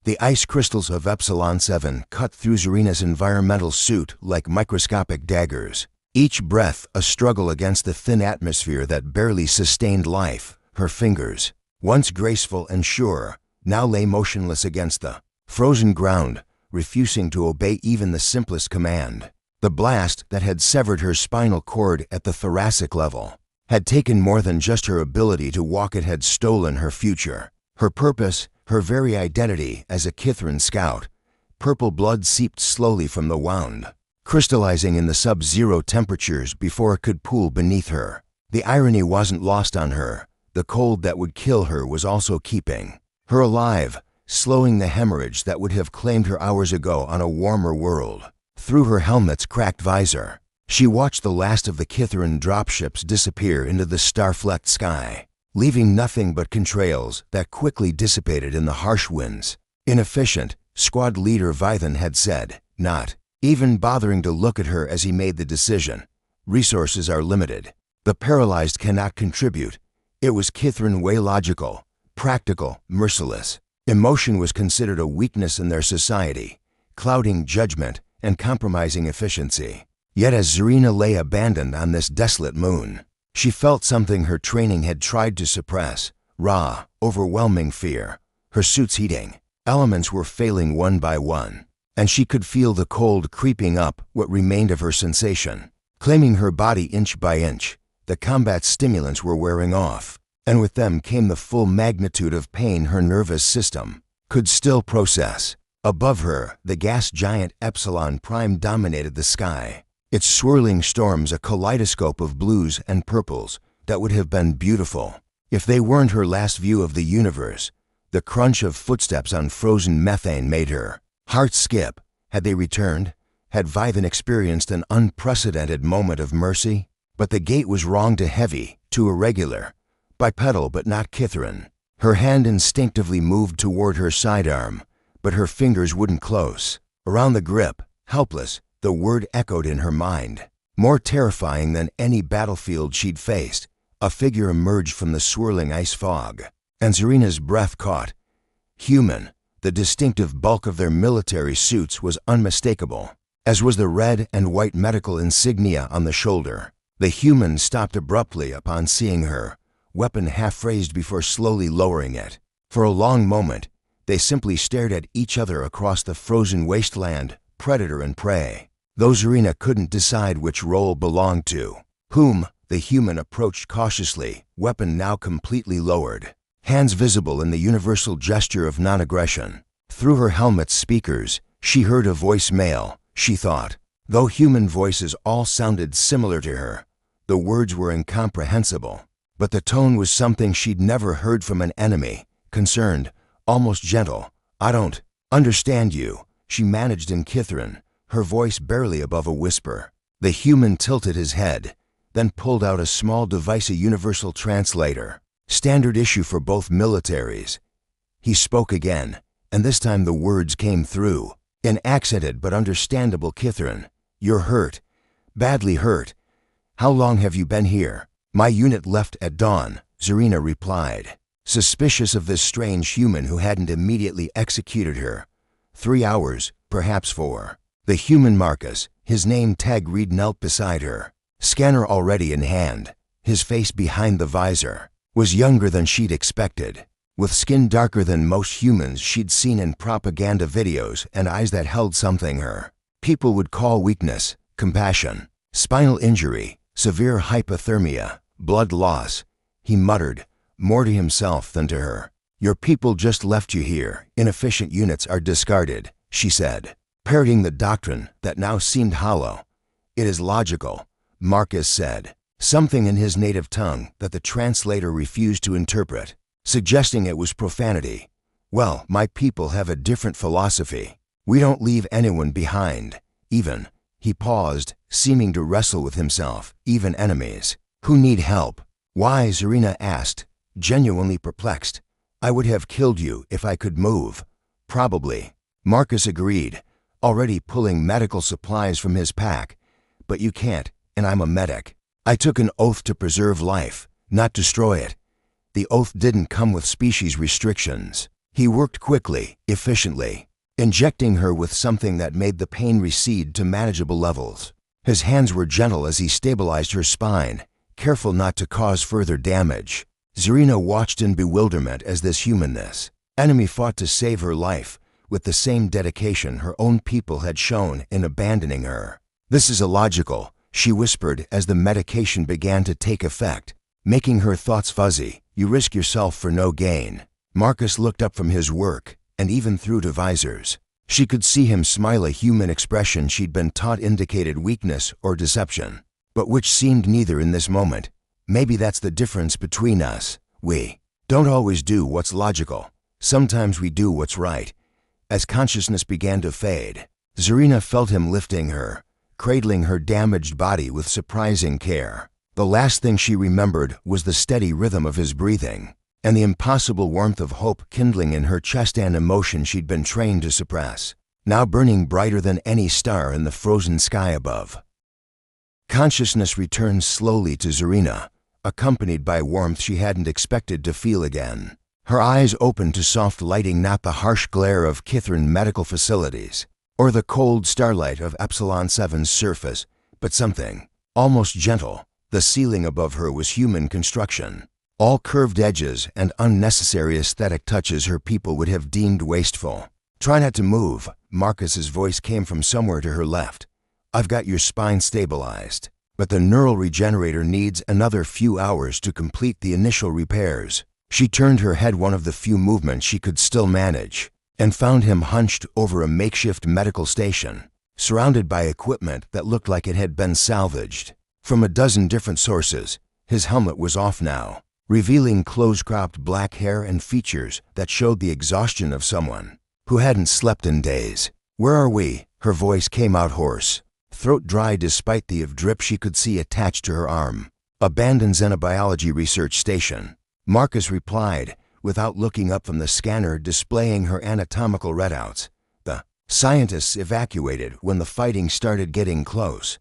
The ice crystals of Epsilon-7 cut through Zarina's environmental suit like microscopic daggers. Each breath a struggle against the thin atmosphere that barely sustained life. Her fingers, once graceful and sure, now lay motionless against the frozen ground, refusing to obey even the simplest command. The blast that had severed her spinal cord at the thoracic level had taken more than just her ability to walk. It had stolen her future, her purpose, her very identity as a Kithran scout. Purple blood seeped slowly from the wound, crystallizing in the sub-zero temperatures before it could pool beneath her. The irony wasn't lost on her. The cold that would kill her was also keeping her alive, slowing the hemorrhage that would have claimed her hours ago on a warmer world. Through her helmet's cracked visor, she watched the last of the Kithran dropships disappear into the star-flecked sky, leaving nothing but contrails that quickly dissipated in the harsh winds. Inefficient, squad leader Vythan had said, not even bothering to look at her as he made the decision. Resources are limited. The paralyzed cannot contribute. It was Kithran way logical, practical, merciless. Emotion was considered a weakness in their society, clouding judgment and compromising efficiency. Yet as Zarina lay abandoned on this desolate moon, she felt something her training had tried to suppress: raw, overwhelming fear. Her suit's heating. Elements were failing one by one, and she could feel the cold creeping up what remained of her sensation, claiming her body inch by inch. The combat stimulants were wearing off, and with them came the full magnitude of pain her nervous system could still process. Above her, the gas giant Epsilon Prime dominated the sky, its swirling storms a kaleidoscope of blues and purples that would have been beautiful if they weren't her last view of the universe. The crunch of footsteps on frozen methane made her heart skip. Had they returned? Had Vythan experienced an unprecedented moment of mercy? But the gait was wrong, too heavy, too irregular. Bipedal but not Kithran. Her hand instinctively moved toward her sidearm, but her fingers wouldn't close. Around the grip, helpless, the word echoed in her mind. More terrifying than any battlefield she'd faced, a figure emerged from the swirling ice fog, and Zarina's breath caught. Human. The distinctive bulk of their military suits was unmistakable, as was the red and white medical insignia on the shoulder. The human stopped abruptly upon seeing her, weapon half-raised before slowly lowering it. For a long moment, they simply stared at each other across the frozen wasteland, predator and prey. Though Zarina couldn't decide which role belonged to whom, the human approached cautiously, weapon now completely lowered, hands visible in the universal gesture of non-aggression. Through her helmet's speakers, she heard a voicemail, she thought. Though human voices all sounded similar to her, the words were incomprehensible. But the tone was something she'd never heard from an enemy, concerned, almost gentle. "I don't understand you," she managed in Kithran, her voice barely above a whisper. The human tilted his head, then pulled out a small device, a universal translator, standard issue for both militaries. He spoke again, and this time the words came through, in accented but understandable Kithran. "You're hurt. Badly hurt. How long have you been here?" "My unit left at dawn," Zarina replied, suspicious of this strange human who hadn't immediately executed her. 3 hours, perhaps 4. The human Marcus, his name tag read, knelt beside her, scanner already in hand, his face behind the visor, was younger than she'd expected, with skin darker than most humans she'd seen in propaganda videos and eyes that held something her people would call weakness, compassion, spinal injury, severe hypothermia, blood loss. He muttered, more to himself than to her. "Your people just left you here. Inefficient units are discarded," she said, parroting the doctrine that now seemed hollow. "It is logical," Marcus said, something in his native tongue that the translator refused to interpret, suggesting it was profanity. "Well, my people have a different philosophy. We don't leave anyone behind, even," he paused, seeming to wrestle with himself, "even enemies who need help." "Why?" Zarina asked, genuinely perplexed. "I would have killed you if I could move." "Probably," Marcus agreed, already pulling medical supplies from his pack. "But you can't, and I'm a medic. I took an oath to preserve life, not destroy it." The oath didn't come with species restrictions. He worked quickly, efficiently, injecting her with something that made the pain recede to manageable levels. His hands were gentle as he stabilized her spine, careful not to cause further damage. Zarina watched in bewilderment as this humanness enemy fought to save her life with the same dedication her own people had shown in abandoning her. "This is illogical," she whispered as the medication began to take effect, making her thoughts fuzzy. "You risk yourself for no gain." Marcus looked up from his work, and even through the visors, she could see him smile, a human expression she'd been taught indicated weakness or deception, but which seemed neither in this moment. "Maybe that's the difference between us. We don't always do what's logical. Sometimes we do what's right." As consciousness began to fade, Zarina felt him lifting her, cradling her damaged body with surprising care. The last thing she remembered was the steady rhythm of his breathing, and the impossible warmth of hope kindling in her chest, an emotion she'd been trained to suppress, now burning brighter than any star in the frozen sky above. Consciousness returned slowly to Zarina, accompanied by warmth she hadn't expected to feel again. Her eyes opened to soft lighting, not the harsh glare of Kithrin medical facilities, or the cold starlight of Epsilon 7's surface, but something almost gentle. The ceiling above her was human construction, all curved edges and unnecessary aesthetic touches her people would have deemed wasteful. "Try not to move," Marcus's voice came from somewhere to her left. "I've got your spine stabilized, but the neural regenerator needs another few hours to complete the initial repairs." She turned her head, one of the few movements she could still manage, and found him hunched over a makeshift medical station, surrounded by equipment that looked like it had been salvaged from a dozen different sources. His helmet was off now, revealing close-cropped black hair and features that showed the exhaustion of someone who hadn't slept in days. "Where are we?" Her voice came out hoarse, throat dry despite the drip she could see attached to her arm. "Abandoned Xenobiology Research Station," Marcus replied, without looking up from the scanner displaying her anatomical readouts. "The scientists evacuated when the fighting started getting close,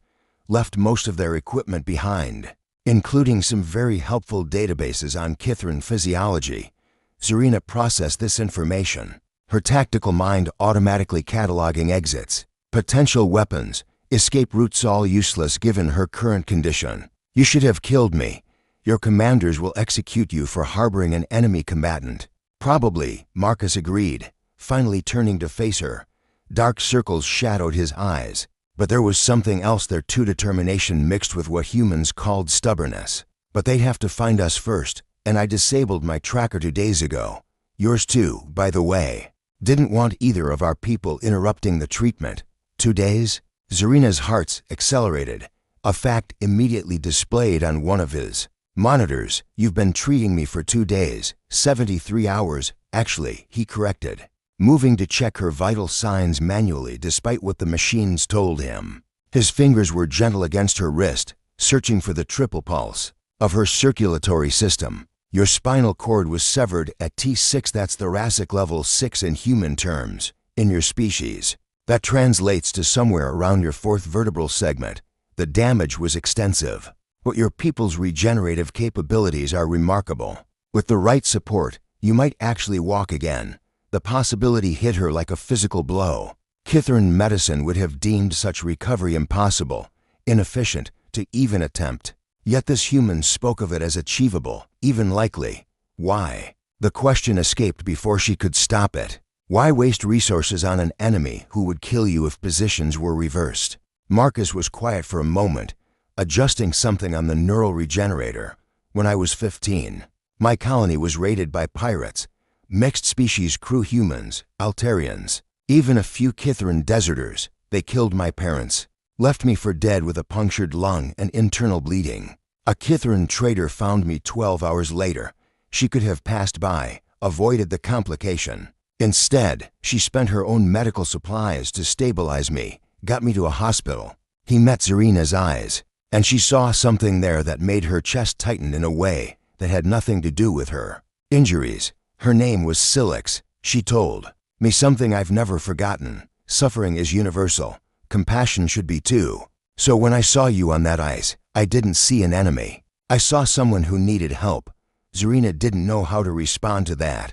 left most of their equipment behind, including some very helpful databases on Kithrin physiology." Zarina processed this information, her tactical mind automatically cataloging exits, potential weapons, escape routes, all useless given her current condition. "You should have killed me. Your commanders will execute you for harboring an enemy combatant." "Probably," Marcus agreed, finally turning to face her. Dark circles shadowed his eyes, but there was something else there too, determination mixed with what humans called stubbornness. "But they'd have to find us first, and I disabled my tracker 2 days ago. Yours too, by the way. Didn't want either of our people interrupting the treatment." 2 days? Zarina's hearts accelerated, a fact immediately displayed on one of his monitors. "You've been treating me for 2 days, 73 hours, actually," he corrected, moving to check her vital signs manually despite what the machines told him. His fingers were gentle against her wrist, searching for the triple pulse of her circulatory system. "Your spinal cord was severed at T6, that's thoracic level 6 in human terms. In your species, that translates to somewhere around your 4th vertebral segment. The damage was extensive, but your people's regenerative capabilities are remarkable. With the right support, you might actually walk again." The possibility hit her like a physical blow. Kithrin medicine would have deemed such recovery impossible, inefficient to even attempt. Yet this human spoke of it as achievable, even likely. Why? The question escaped before she could stop it. Why waste resources on an enemy who would kill you if positions were reversed? Marcus was quiet for a moment, adjusting something on the neural regenerator. "When I was 15, my colony was raided by pirates, mixed species crew, humans, Altarians, even a few Kithrin deserters. They killed my parents, left me for dead with a punctured lung and internal bleeding. A Kithrin trader found me 12 hours later. She could have passed by, avoided the complication. Instead, she spent her own medical supplies to stabilize me, got me to a hospital." He met Zarina's eyes, and she saw something there that made her chest tighten in a way that had nothing to do with her injuries. Her name was Silix. She told me something I've never forgotten. "Suffering is universal. Compassion should be too. So when I saw you on that ice, I didn't see an enemy. I saw someone who needed help." Zarina didn't know how to respond to that.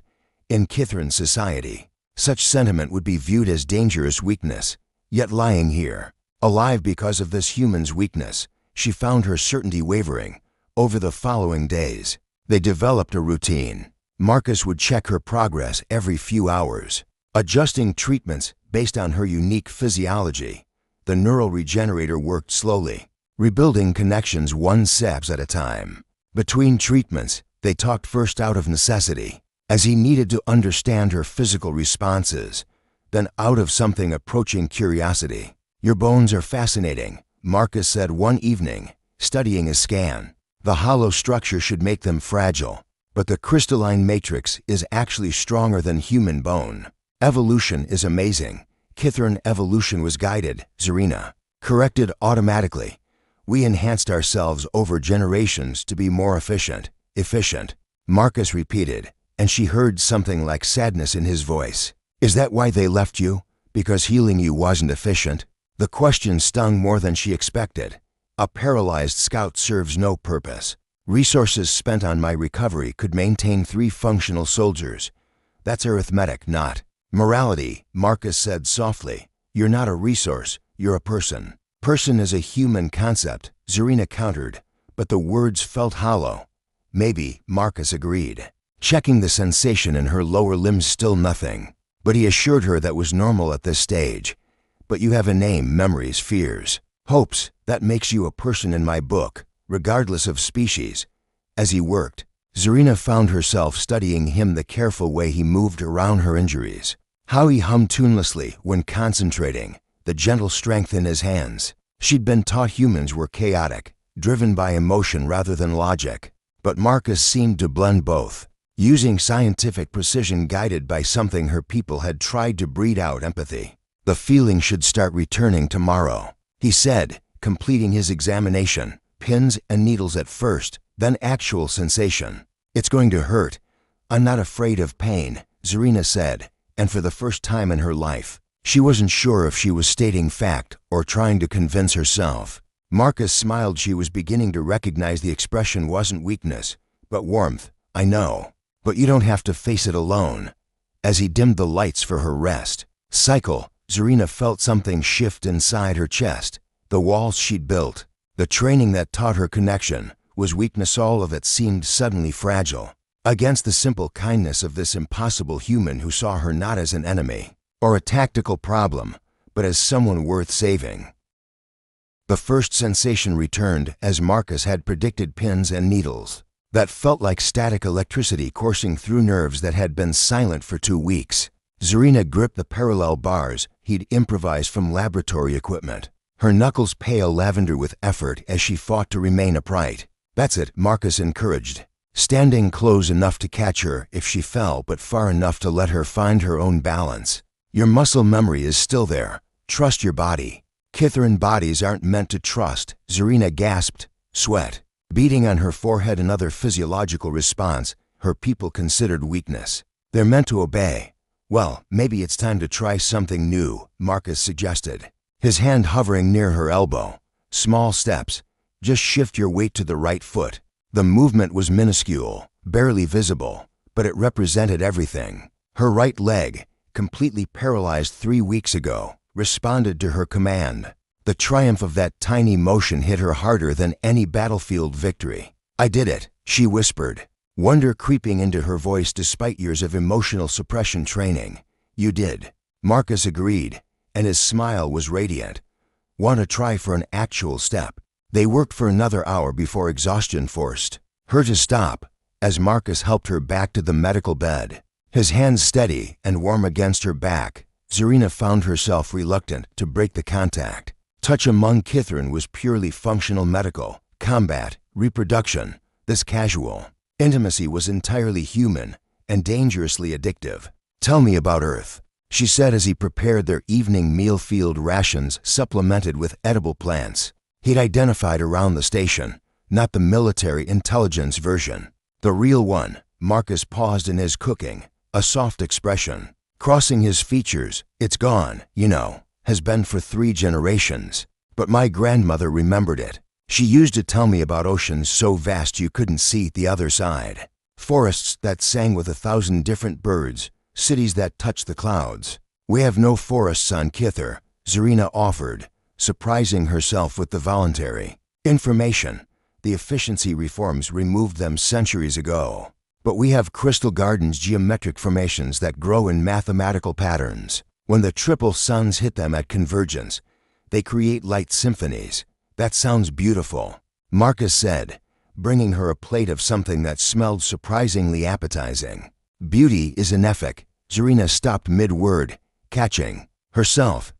In Kithrin's society, such sentiment would be viewed as dangerous weakness. Yet lying here, alive because of this human's weakness, she found her certainty wavering. Over the following days, they developed a routine. Marcus would check her progress every few hours, adjusting treatments based on her unique physiology. The neural regenerator worked slowly, rebuilding connections one SABS at a time. Between treatments, they talked first out of necessity, as he needed to understand her physical responses, then out of something approaching curiosity. "Your bones are fascinating," Marcus said one evening, studying a scan. "The hollow structure should make them fragile, but the crystalline matrix is actually stronger than human bone. Evolution is amazing." Kithrin evolution was guided, Zarina corrected automatically. "We enhanced ourselves over generations to be more efficient." Efficient, Marcus repeated, and she heard something like sadness in his voice. "Is that why they left you? Because healing you wasn't efficient?" The question stung more than she expected. "A paralyzed scout serves no purpose. Resources spent on my recovery could maintain 3 functional soldiers. That's arithmetic, not morality," Marcus said softly. "You're not a resource, you're a person." "Person is a human concept," Zarina countered, but the words felt hollow. "Maybe," Marcus agreed, checking the sensation in her lower limbs. Still nothing, but he assured her that was normal at this stage. "But you have a name, memories, fears, hopes. That makes you a person in my book, regardless of species." As he worked, Zarina found herself studying him, the careful way he moved around her injuries, how he hummed tunelessly when concentrating, the gentle strength in his hands. She'd been taught humans were chaotic, driven by emotion rather than logic, but Marcus seemed to blend both, using scientific precision guided by something her people had tried to breed out: empathy. "The feeling should start returning tomorrow," he said, completing his examination. "Pins and needles at first, then actual sensation. It's going to hurt." "I'm not afraid of pain," Zarina said, and for the first time in her life, she wasn't sure if she was stating fact or trying to convince herself. Marcus smiled. She was beginning to recognize the expression wasn't weakness, but warmth. "I know, but you don't have to face it alone." As he dimmed the lights for her rest cycle, Zarina felt something shift inside her chest. The walls she'd built, the training that taught her connection, was weakness. All of it seemed suddenly fragile against the simple kindness of this impossible human who saw her not as an enemy or a tactical problem, but as someone worth saving. The first sensation returned, as Marcus had predicted: pins and needles. That felt like static electricity coursing through nerves that had been silent for 2 weeks. Zarina gripped the parallel bars he'd improvised from laboratory equipment, her knuckles pale lavender with effort as she fought to remain upright. "That's it," Marcus encouraged, standing close enough to catch her if she fell, but far enough to let her find her own balance. "Your muscle memory is still there. Trust your body." "Kithrin bodies aren't meant to trust," Zarina gasped, sweat beating on her forehead, another physiological response her people considered weakness. "They're meant to obey." "Well, maybe it's time to try something new," Marcus suggested, his hand hovering near her elbow. "Small steps. Just shift your weight to the right foot." The movement was minuscule, barely visible, but it represented everything. Her right leg, completely paralyzed 3 weeks ago, responded to her command. The triumph of that tiny motion hit her harder than any battlefield victory. "I did it," she whispered, wonder creeping into her voice despite years of emotional suppression training. "You did," Marcus agreed, and his smile was radiant. "Want to try for an actual step?" They worked for another hour before exhaustion forced her to stop, as Marcus helped her back to the medical bed, his hands steady and warm against her back. Zarina found herself reluctant to break the contact. Touch among Kithrin was purely functional: medical, combat, reproduction. This casual intimacy was entirely human and dangerously addictive. "Tell me about Earth," she said as he prepared their evening meal, field rations supplemented with edible plants he'd identified around the station. "Not the military intelligence version. The real one." Marcus paused in his cooking, a soft expression crossing his features. "It's gone, you know. Has been for 3 generations. But my grandmother remembered it. She used to tell me about oceans so vast you couldn't see the other side. Forests that sang with 1,000 different birds, cities that touched the clouds. We have no forests on Kithar, Zarina offered, surprising herself with the voluntary information. The efficiency reforms removed them centuries ago. But we have crystal gardens, geometric formations that grow in mathematical patterns. When the triple suns hit them at convergence, they create light symphonies. That sounds beautiful, Marcus said, bringing her a plate of something that smelled surprisingly appetizing. Beauty is ephemeral. Zarina stopped mid-word, catching herself.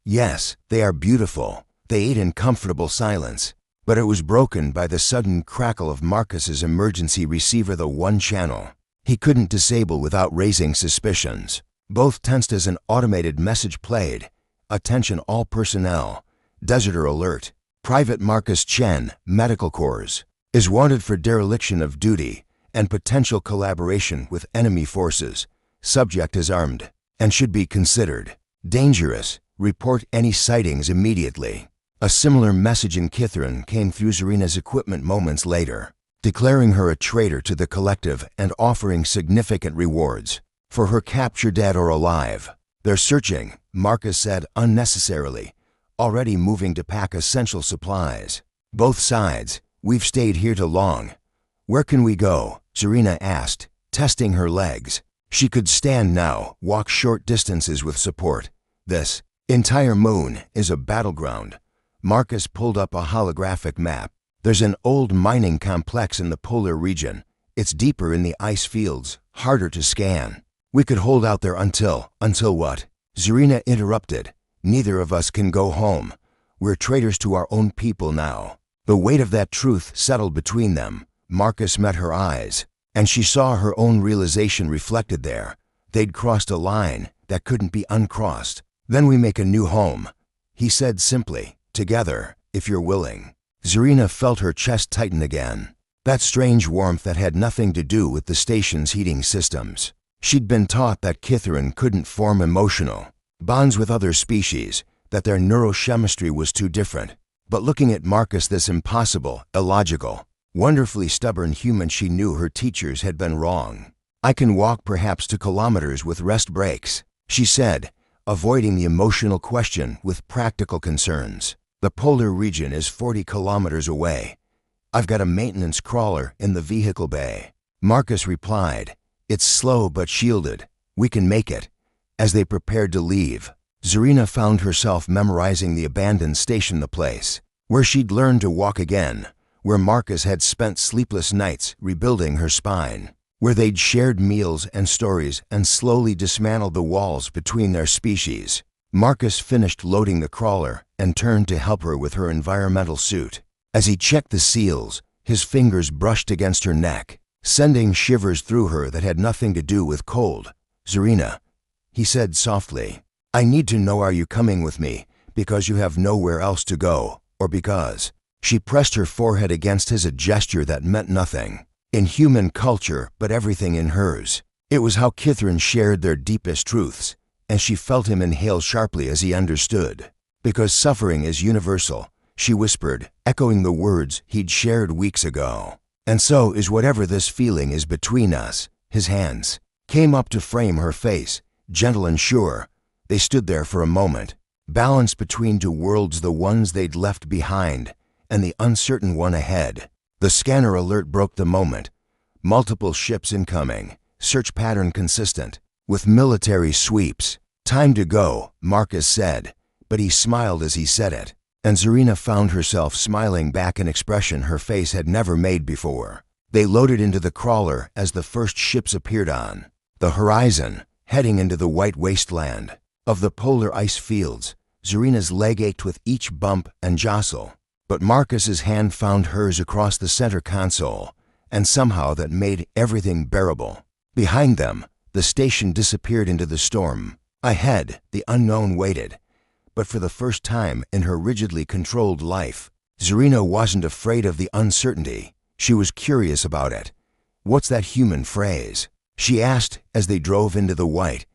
Yes, they are beautiful. They ate in comfortable silence. But it was broken by the sudden crackle of Marcus's emergency receiver, the one channel he couldn't disable without raising suspicions. Both tensed as an automated message played. Attention all personnel. Deserter alert. Private Marcus Chen, Medical Corps, is wanted for dereliction of duty and potential collaboration with enemy forces. Subject is armed and should be considered dangerous. Report any sightings immediately. A similar message in Kithran came through Zarina's equipment moments later, declaring her a traitor to the collective and offering significant rewards for her capture, dead or alive. They're searching, Marcus said unnecessarily, already moving to pack essential supplies. Both sides. We've stayed here too long. Where can we go? Zarina asked, testing her legs. She could stand now, walk short distances with support. This entire moon is a battleground. Marcus pulled up a holographic map. There's an old mining complex in the polar region. It's deeper in the ice fields, harder to scan. We could hold out there until what? Zarina interrupted. Neither of us can go home. We're traitors to our own people now. The weight of that truth settled between them. Marcus met her eyes, and she saw her own realization reflected there. They'd crossed a line that couldn't be uncrossed. Then we make a new home, he said simply. Together, if you're willing. Zarina felt her chest tighten again. That strange warmth that had nothing to do with the station's heating systems. She'd been taught that Kitharan couldn't form emotional bonds with other species, that their neurochemistry was too different. But looking at Marcus, this impossible, illogical, wonderfully stubborn human, she knew her teachers had been wrong. I can walk perhaps 2 kilometers with rest breaks, she said, avoiding the emotional question with practical concerns. The polar region is 40 kilometers away. I've got a maintenance crawler in the vehicle bay. Marcus replied, it's slow but shielded. We can make it. As they prepared to leave, Zarina found herself memorizing the abandoned station, the place where she'd learned to walk again, where Marcus had spent sleepless nights rebuilding her spine, where they'd shared meals and stories and slowly dismantled the walls between their species. Marcus finished loading the crawler and turned to help her with her environmental suit. As he checked the seals, his fingers brushed against her neck, sending shivers through her that had nothing to do with cold. Zarina, he said softly, I need to know, are you coming with me because you have nowhere else to go, or because? She pressed her forehead against his, a gesture that meant nothing in human culture but everything in hers. It was how Kithran shared their deepest truths, and she felt him inhale sharply as he understood. Because suffering is universal, she whispered, echoing the words he'd shared weeks ago. And so is whatever this feeling is between us. His hands came up to frame her face, gentle and sure. They stood there for a moment, balanced between 2 worlds, the ones they'd left behind and the uncertain one ahead. The scanner alert broke the moment. Multiple ships incoming, search pattern consistent, with military sweeps. Time to go, Marcus said, but he smiled as he said it, and Zarina found herself smiling back, an expression her face had never made before. They loaded into the crawler as the first ships appeared on the horizon, heading into the white wasteland of the polar ice fields. Zarina's leg ached with each bump and jostle, but Marcus's hand found hers across the center console, and somehow that made everything bearable. Behind them, the station disappeared into the storm. Ahead, the unknown waited. But for the first time in her rigidly controlled life, Zarina wasn't afraid of the uncertainty. She was curious about it. What's that human phrase? She asked as they drove into the white.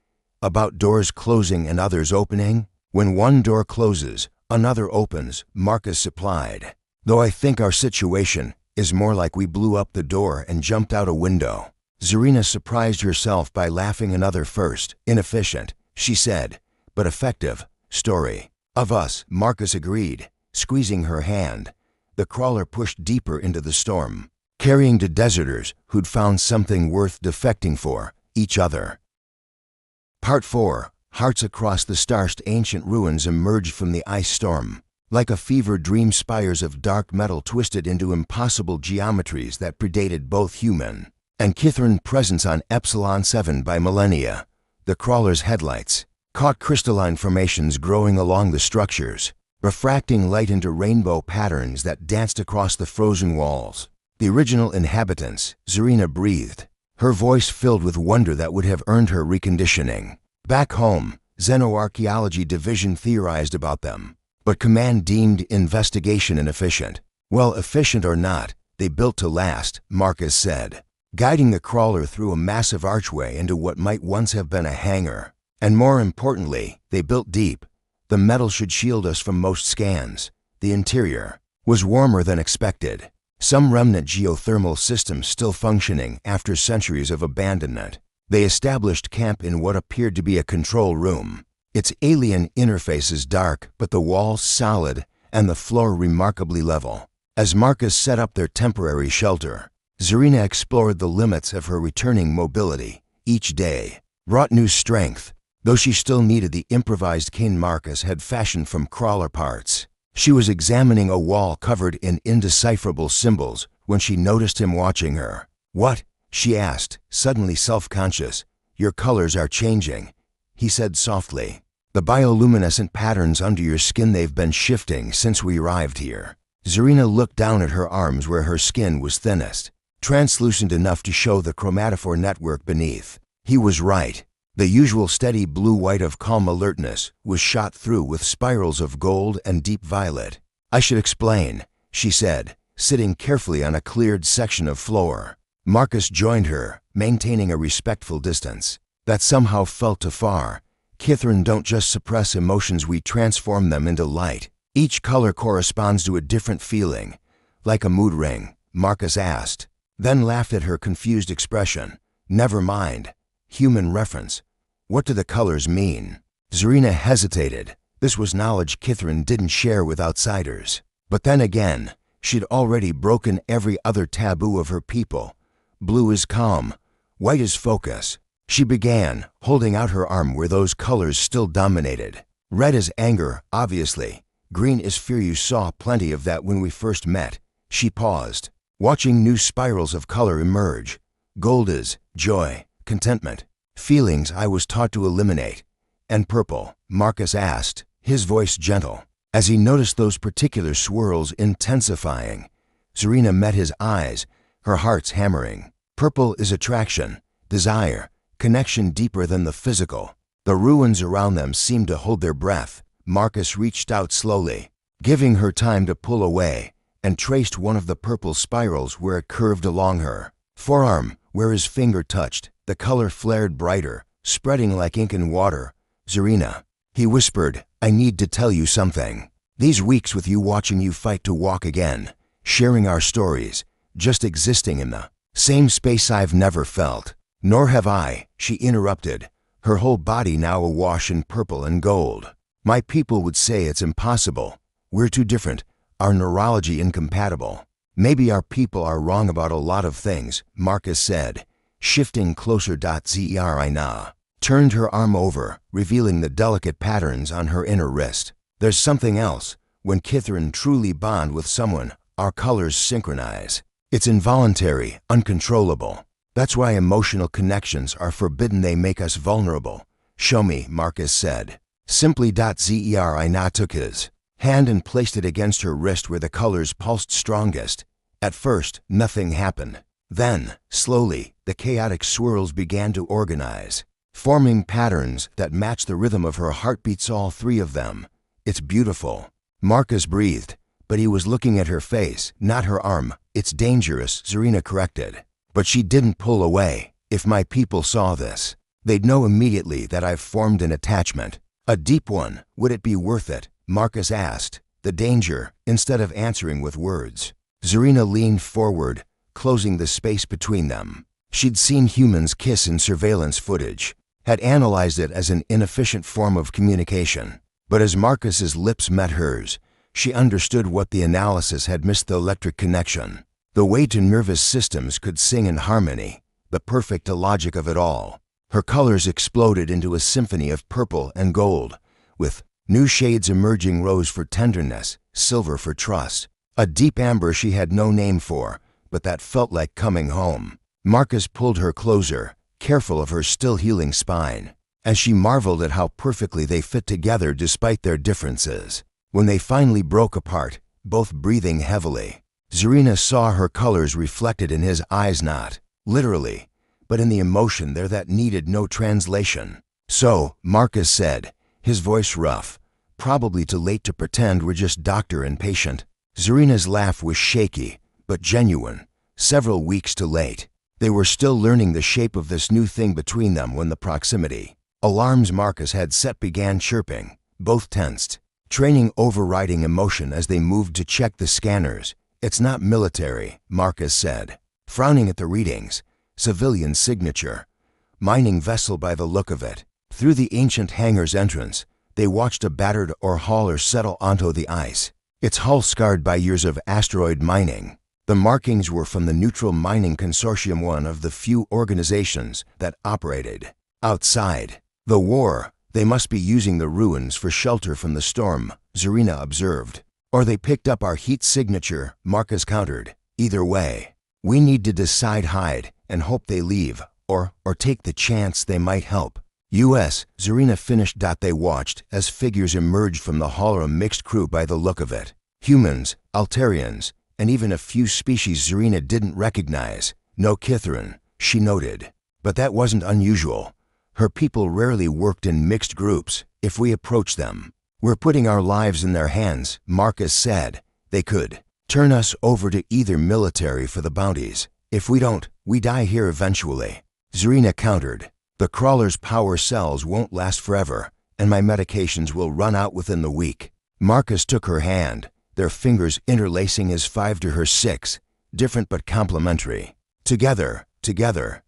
About doors closing and others opening? When one door closes, another opens, Marcus supplied. Though I think our situation is more like we blew up the door and jumped out a window. Zarina surprised herself by laughing another first, inefficient, she said, but effective, story. Of us, Marcus agreed, squeezing her hand. The crawler pushed deeper into the storm, carrying to deserters who'd found something worth defecting for, each other. Part 4. Hearts across the starst ancient ruins emerged from the ice storm. Like a fever dream, spires of dark metal twisted into impossible geometries that predated both human and Kithran presence on Epsilon 7 by millennia. The crawler's headlights caught crystalline formations growing along the structures, refracting light into rainbow patterns that danced across the frozen walls. The original inhabitants, Zarina breathed, her voice filled with wonder that would have earned her reconditioning. Back home, Xenoarchaeology Division theorized about them, but Command deemed investigation inefficient. Well, efficient or not, they built to last, Marcus said, guiding the crawler through a massive archway into what might once have been a hangar. And more importantly, they built deep. The metal should shield us from most scans. The interior was warmer than expected. Some remnant geothermal systems still functioning after centuries of abandonment. They established camp in what appeared to be a control room. Its alien interfaces dark, but the walls solid and the floor remarkably level. As Marcus set up their temporary shelter, Zarina explored the limits of her returning mobility. Each day brought new strength, though she still needed the improvised cane Marcus had fashioned from crawler parts. She was examining a wall covered in indecipherable symbols when she noticed him watching her. "What?" she asked, suddenly self-conscious. "Your colors are changing," he said softly. "The bioluminescent patterns under your skin, they've been shifting since we arrived here." Zarina looked down at her arms where her skin was thinnest, translucent enough to show the chromatophore network beneath. He was right. The usual steady blue-white of calm alertness was shot through with spirals of gold and deep violet. "I should explain," she said, sitting carefully on a cleared section of floor. Marcus joined her, maintaining a respectful distance. That somehow felt too far. "Kithran don't just suppress emotions, we transform them into light. Each color corresponds to a different feeling." "Like a mood ring?" Marcus asked, then laughed at her confused expression. "Never mind. Human reference. What do the colors mean?" Zarina hesitated. This was knowledge Kithran didn't share with outsiders. But then again, she'd already broken every other taboo of her people. "Blue is calm. White is focus." She began, holding out her arm where those colors still dominated. "Red is anger, obviously. Green is fear. You saw plenty of that when we first met." She paused, watching new spirals of color emerge. "Gold is joy, contentment, feelings I was taught to eliminate." "And purple?" Marcus asked, his voice gentle, as he noticed those particular swirls intensifying. Zarina met his eyes, her heart's hammering. "Purple is attraction, desire, connection deeper than the physical." The ruins around them seemed to hold their breath. Marcus reached out slowly, giving her time to pull away, and traced one of the purple spirals where it curved along her forearm. Where his finger touched, the color flared brighter, spreading like ink in water. "Zarina," he whispered, "I need to tell you something. These weeks with you, watching you fight to walk again, sharing our stories, just existing in the same space, I've never felt." "Nor have I," she interrupted, her whole body now awash in purple and gold. "My people would say it's impossible. We're too different, our neurology incompatible." "Maybe our people are wrong about a lot of things," Marcus said, shifting closer. Zarina turned her arm over, revealing the delicate patterns on her inner wrist. "There's something else. When Kithran truly bond with someone, our colors synchronize. It's involuntary, uncontrollable. That's why emotional connections are forbidden. They make us vulnerable." "Show me," Marcus said. Simply. Zarina took his hand and placed it against her wrist where the colors pulsed strongest. At first, nothing happened. Then, slowly, the chaotic swirls began to organize, forming patterns that matched the rhythm of her heartbeats, all three of them. "It's beautiful." Marcus breathed, but he was looking at her face, not her arm. "It's dangerous," Zarina corrected. But she didn't pull away. "If my people saw this, they'd know immediately that I've formed an attachment." "A deep one. Would it be worth it?" Marcus asked, the danger, instead of answering with words. Zarina leaned forward, closing the space between them. She'd seen humans kiss in surveillance footage, had analyzed it as an inefficient form of communication. But as Marcus's lips met hers, she understood what the analysis had missed: the electric connection. The way two nervous systems could sing in harmony, the perfect logic of it all. Her colors exploded into a symphony of purple and gold, with new shades emerging: rose for tenderness, silver for trust, a deep amber she had no name for, but that felt like coming home. Marcus pulled her closer, careful of her still healing spine, as she marveled at how perfectly they fit together despite their differences. When they finally broke apart, both breathing heavily, Zarina saw her colors reflected in his eyes, not literally, but in the emotion there that needed no translation. "So," Marcus said, his voice rough, "probably too late to pretend we're just doctor and patient." Zarina's laugh was shaky, but genuine. Several weeks too late. They were still learning the shape of this new thing between them when the proximity alarms Marcus had set began chirping. Both tensed, training overriding emotion as they moved to check the scanners. "It's not military," Marcus said, frowning at the readings. "Civilian signature. Mining vessel by the look of it." Through the ancient hangar's entrance, they watched a battered ore hauler settle onto the ice, its hull scarred by years of asteroid mining. The markings were from the Neutral Mining Consortium, one of the few organizations that operated outside the war. "They must be using the ruins for shelter from the storm," Zarina observed. "Or they picked up our heat signature," Marcus countered. "Either way, we need to decide: hide and hope they leave, or take the chance they might help." U.S., Zarina finished. They watched as figures emerged from the hauler, a mixed crew by the look of it. Humans, Altarians, and even a few species Zarina didn't recognize. "No Kithrin," she noted. But that wasn't unusual. Her people rarely worked in mixed groups. "If we approach them, we're putting our lives in their hands," Marcus said. "They could turn us over to either military for the bounties. If we don't, we die here eventually." Zarina countered. "The crawler's power cells won't last forever, and my medications will run out within the week." Marcus took her hand, their fingers interlacing his 5 to her 6, different but complementary. Together,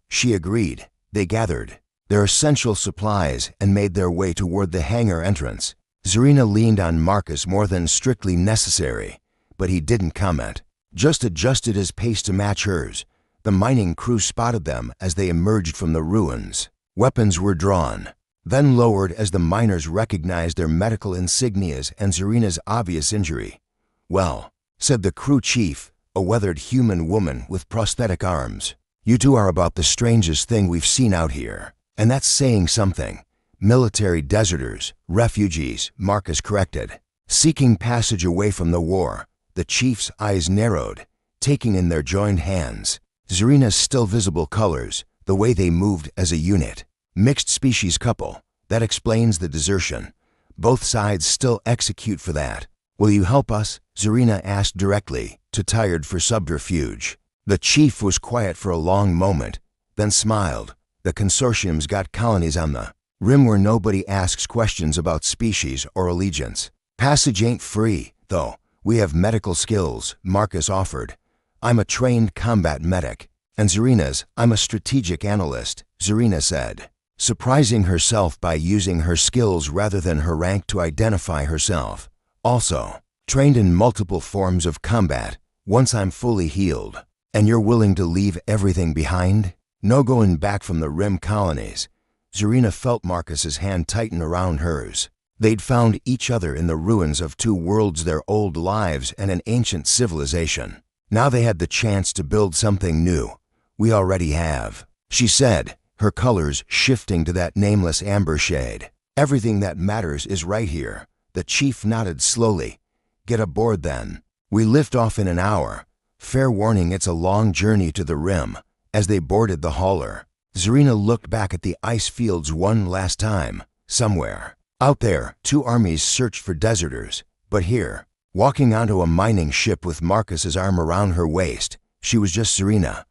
she agreed. They gathered their essential supplies and made their way toward the hangar entrance. Zarina leaned on Marcus more than strictly necessary, but he didn't comment, just adjusted his pace to match hers. The mining crew spotted them as they emerged from the ruins. Weapons were drawn, then lowered as the miners recognized their medical insignias and Zarina's obvious injury. "Well," said the crew chief, a weathered human woman with prosthetic arms, "you two are about the strangest thing we've seen out here. And that's saying something. Military deserters, refugees," Marcus corrected, "seeking passage away from the war." The chief's eyes narrowed, taking in their joined hands. Zarina's still visible colors, the way they moved as a unit. Mixed species couple. That explains the desertion. Both sides still execute for that. "Will you help us?" Zarina asked directly, too tired for subterfuge. The chief was quiet for a long moment, then smiled. "The consortium's got colonies on the rim where nobody asks questions about species or allegiance. Passage ain't free, though. We have medical skills," Marcus offered. "I'm a trained combat medic." "And Zarina's, I'm a strategic analyst," Zarina said, surprising herself by using her skills rather than her rank to identify herself. "Also, trained in multiple forms of combat, once I'm fully healed." "And you're willing to leave everything behind? No going back from the rim colonies?" Zarina felt Marcus's hand tighten around hers. They'd found each other in the ruins of two worlds, their old lives and an ancient civilization. Now they had the chance to build something new. "We already have," she said, her colors shifting to that nameless amber shade. "Everything that matters is right here." The chief nodded slowly. "Get aboard then. We lift off in an hour. Fair warning, it's a long journey to the rim." As they boarded the hauler, Zarina looked back at the ice fields one last time. Somewhere out there, two armies searched for deserters. But here, walking onto a mining ship with Marcus's arm around her waist, she was just Zarina.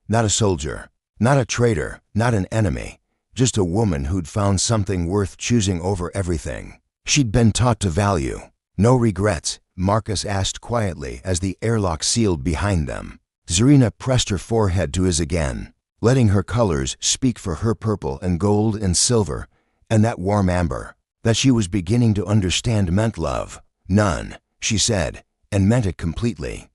Not a soldier, not a traitor, not an enemy. Just a woman who'd found something worth choosing over everything she'd been taught to value. No regrets, Marcus asked quietly as the airlock sealed behind them. Zarina pressed her forehead to his again, letting her colors speak for her purple and gold and silver, and that warm amber. That she was beginning to understand meant love. None, she said, and meant it completely.